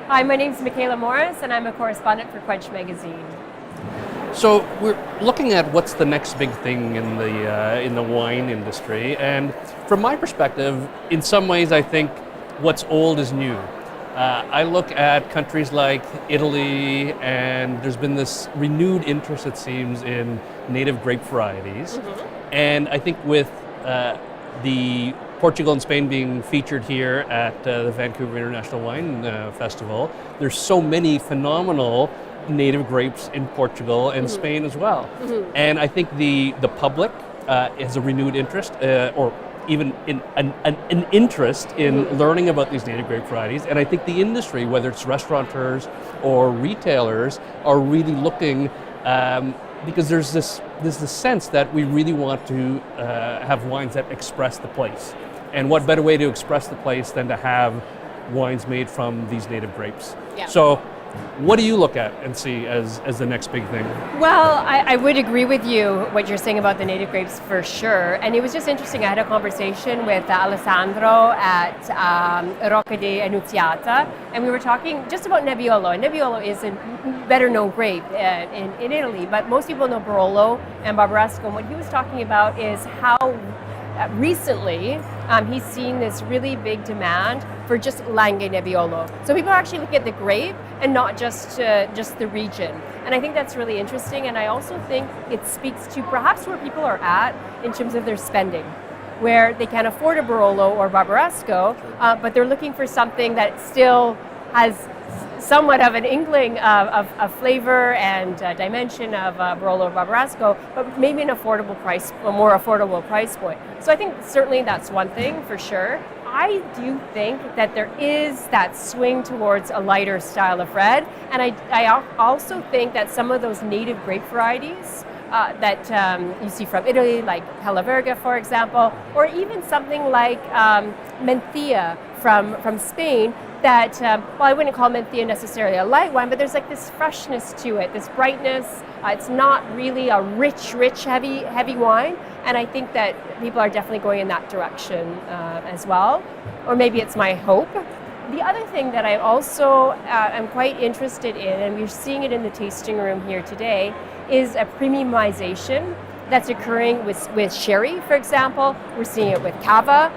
Hi, my name is Micheala Morris, and I'm a correspondent for Quench magazine. So we're looking at what's the next big thing in the wine industry, and from my perspective, in some ways, I think what's old is new. I look at countries like Italy, and there's been this renewed interest, it seems, in native grape varieties. And I think with the Portugal and Spain being featured here at the Vancouver International Wine Festival, there's so many phenomenal native grapes in Portugal and Spain as well. And I think the public has a renewed interest, or even an interest in learning about these native grape varieties. And I think the industry, whether it's restaurateurs or retailers, are really looking, because there's this sense that we really want to have wines that express the place. And what better way to express the place than to have wines made from these native grapes? Yeah. So what do you look at and see as the next big thing? Well, I would agree with you, what you're saying about the native grapes for sure. And it was just interesting, I had a conversation with Alessandro at Rocca di Annunziata, and we were talking just about Nebbiolo. And Nebbiolo is a better known grape in Italy, but most people know Barolo and Barbaresco. And what he was talking about is how recently he's seen this really big demand for just Langhe Nebbiolo. So people are actually looking at the grape and not just the region. And I think that's really interesting. And I also think it speaks to perhaps where people are at in terms of their spending, where they can't afford a Barolo or Barbaresco, but they're looking for something that still has somewhat of an inkling of flavor and dimension of Barolo or Barbaresco, but maybe an affordable price, a more affordable price point. So I think certainly that's one thing for sure. I do think that there is that swing towards a lighter style of red, and I also think that some of those native grape varieties that you see from Italy, like Pella Verga, for example, or even something like Mencia from Spain, that, well, I wouldn't call Mencia necessarily a light wine, but there's like this freshness to it, this brightness. It's not really a rich, heavy wine. And I think that people are definitely going in that direction as well. Or maybe it's my hope. The other thing that I also am quite interested in, and we're seeing it in the tasting room here today, is a premiumization that's occurring with sherry, for example. We're seeing it with cava.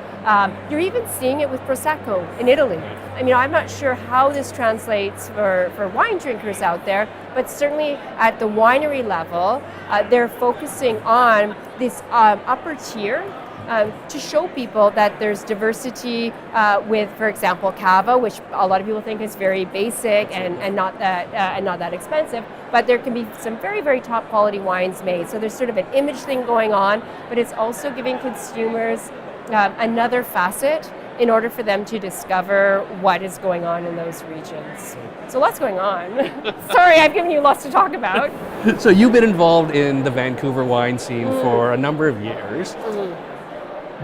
You're even seeing it with Prosecco in Italy. I mean, I'm not sure how this translates for wine drinkers out there, but certainly at the winery level, they're focusing on this upper tier to show people that there's diversity with, for example, cava, which a lot of people think is very basic and not that expensive, but there can be some very, very top quality wines made. So there's sort of an image thing going on, but it's also giving consumers another facet in order for them to discover what is going on in those regions. So lots going on. Sorry, I've given you lots to talk about. So you've been involved in the Vancouver wine scene for a number of years.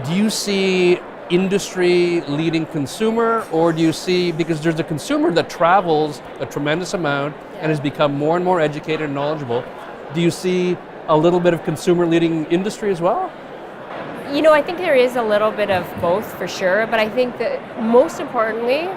Do you see industry leading consumer, or do you see, because there's a consumer that travels a tremendous amount and has become more and more educated and knowledgeable, do you see a little bit of consumer leading industry as well? You know, I think there is a little bit of both for sure, but I think that most importantly,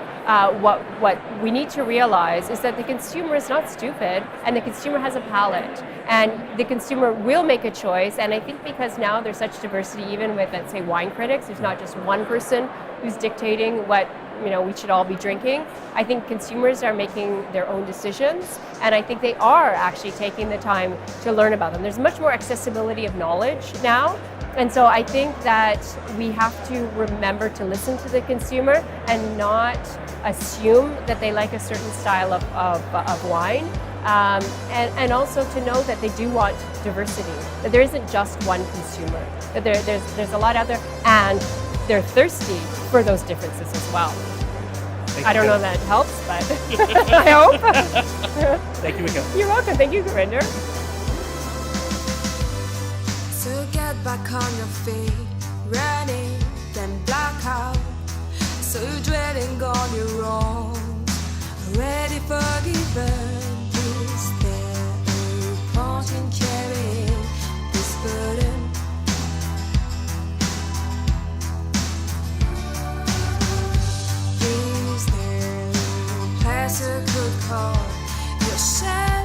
what we need to realize is that the consumer is not stupid, and the consumer has a palate, and the consumer will make a choice. And I think because now there's such diversity, even with, let's say, wine critics, there's not just one person who's dictating what we should all be drinking. I think consumers are making their own decisions, and I think they are actually taking the time to learn about them. There's much more accessibility of knowledge now. And so I think that we have to remember to listen to the consumer and not assume that they like a certain style of wine. And also to know that they do want diversity, that there isn't just one consumer, that there's a lot out there, and they're thirsty for those differences as well. I don't know if that helps, but I hope. Thank you, Michaela. You're welcome. Thank you, Gurvinder. So get back on your feet, running, then black out. So you're dwelling on your own, already forgiven. Is there a point in carrying this burden? Is there guess I could call your shadow.